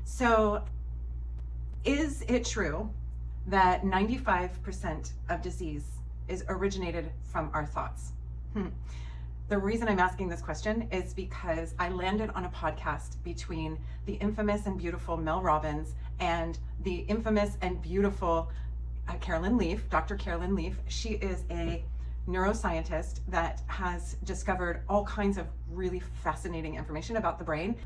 So is it true that 95% of disease is originated from our thoughts? The reason I'm asking this question is because I landed on a podcast between the infamous and beautiful Mel Robbins and the infamous and beautiful Carolyn Leaf, Dr. Carolyn Leaf. She is a neuroscientist that has discovered all kinds of really fascinating information about the brain.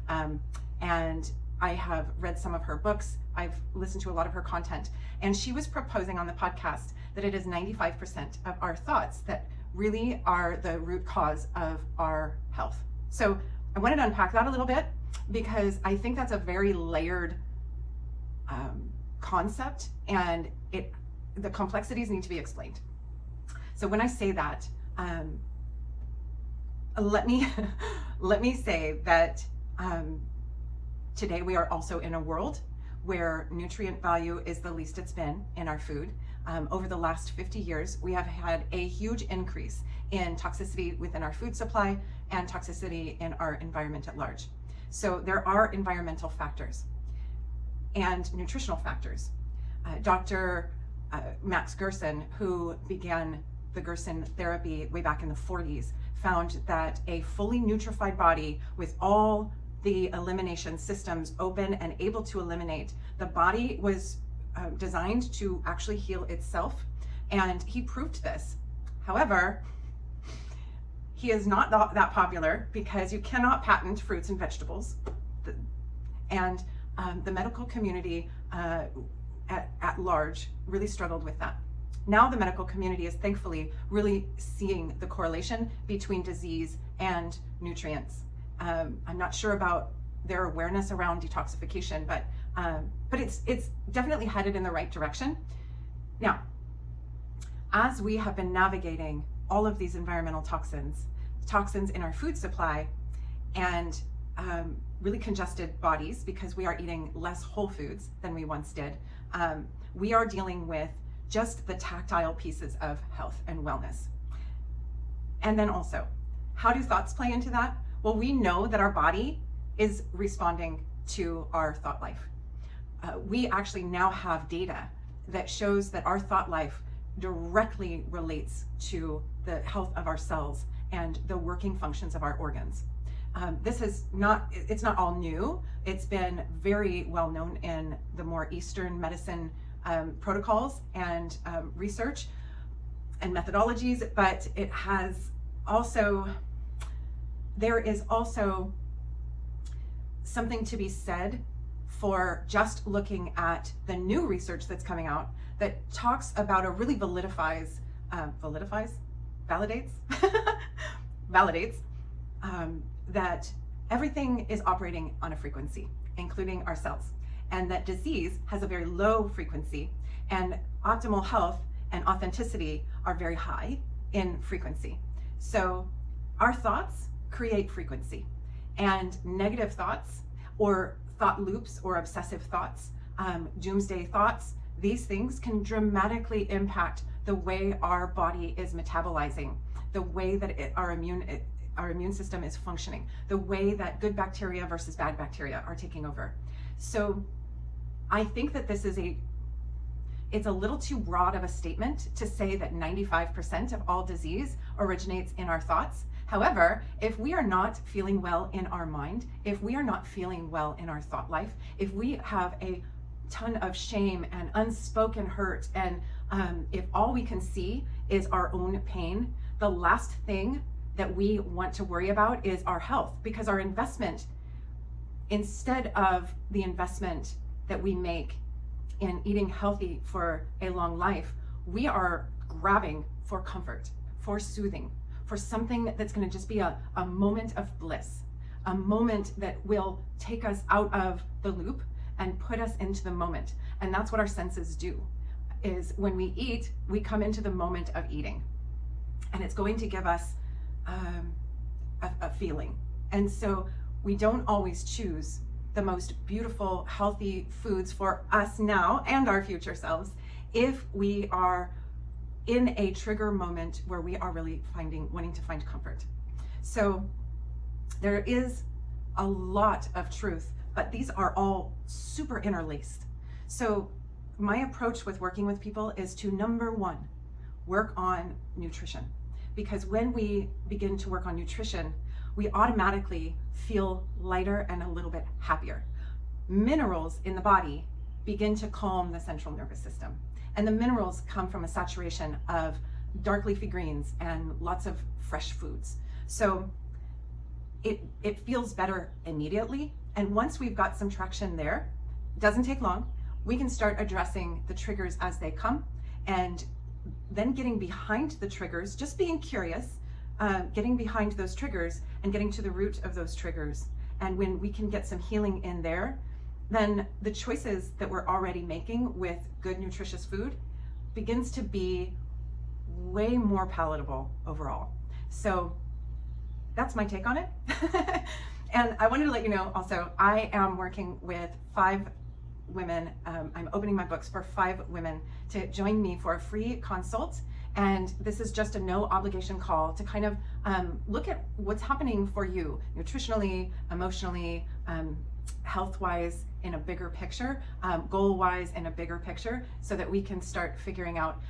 And I have read some of her books. I've listened to a lot of her content. And she was proposing on the podcast that it is 95% of our thoughts that really are the root cause of our health. So I wanted to unpack that a little bit because I think that's a very layered concept, and the complexities need to be explained. So when I say that, let me say that today we are also in a world where nutrient value is the least it's been in our food. Over the last 50 years, we have had a huge increase in toxicity within our food supply and toxicity in our environment at large. So there are environmental factors and nutritional factors. Dr. Max Gerson, who began the Gerson therapy way back in the 40s, found that a fully nutrified body with all the elimination systems open and able to eliminate, the body was designed to actually heal itself, and he proved this. However, he is not that popular because you cannot patent fruits and vegetables, and the medical community at large really struggled with that. Now the medical community is thankfully really seeing the correlation between disease and nutrients. I'm not sure about their awareness around detoxification, but it's definitely headed in the right direction. Now, as we have been navigating all of these environmental toxins in our food supply, and really congested bodies because we are eating less whole foods than we once did, we are dealing with just the tactile pieces of health and wellness. And then also, how do thoughts play into that? Well, we know that our body is responding to our thought life. We actually now have data that shows that our thought life directly relates to the health of our cells and the working functions of our organs. It's not all new. It's been very well known in the more Eastern medicine protocols and research and methodologies, but there is also something to be said for just looking at the new research that's coming out that talks about or really validates that everything is operating on a frequency, including our cells, and that disease has a very low frequency, and optimal health and authenticity are very high in frequency. So our thoughts create frequency, and negative thoughts or thought loops or obsessive thoughts, doomsday thoughts, these things can dramatically impact the way our body is metabolizing, the way that our immune system is functioning, the way that good bacteria versus bad bacteria are taking over. So I think that it's a little too broad of a statement to say that 95% of all disease originates in our thoughts. However, if we are not feeling well in our mind, if we are not feeling well in our thought life, if we have a ton of shame and unspoken hurt, and if all we can see is our own pain, the last thing that we want to worry about is our health, because our investment, instead of the investment that we make in eating healthy for a long life, we are grabbing for comfort, for soothing, for something that's going to just be a moment of bliss, a moment that will take us out of the loop and put us into the moment. And that's what our senses do, is when we eat, we come into the moment of eating, and it's going to give us a feeling. And so we don't always choose the most beautiful, healthy foods for us now and our future selves if we are in a trigger moment where we are really wanting to find comfort. So there is a lot of truth but these are all super interlaced. So my approach with working with people is to, number one, work on nutrition. Because when we begin to work on nutrition, we automatically feel lighter and a little bit happier. Minerals in the body begin to calm the central nervous system. And the minerals come from a saturation of dark leafy greens and lots of fresh foods. So it feels better immediately. And once we've got some traction there, it doesn't take long, we can start addressing the triggers as they come, and then getting behind the triggers, just being curious, getting behind those triggers and getting to the root of those triggers. And when we can get some healing in there, then the choices that we're already making with good, nutritious food begins to be way more palatable overall. So that's my take on it. And I wanted to let you know also, I am working with 5 women. I'm opening my books for 5 women to join me for a free consult. And this is just a no obligation call to kind of look at what's happening for you nutritionally, emotionally, health-wise in a bigger picture, goal-wise in a bigger picture, so that we can start figuring out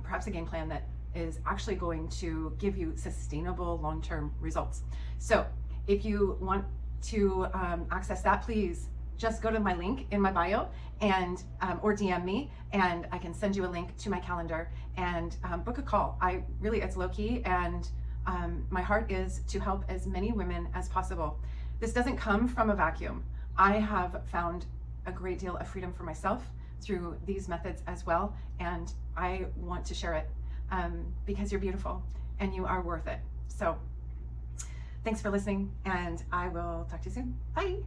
perhaps a game plan that is actually going to give you sustainable long-term results. So if you want to access that, please just go to my link in my bio and or DM me, and I can send you a link to my calendar and book a call. It's low-key, and my heart is to help as many women as possible. This doesn't come from a vacuum. I have found a great deal of freedom for myself through these methods as well, and I want to share it because you're beautiful and you are worth it. So thanks for listening, and I will talk to you soon. Bye.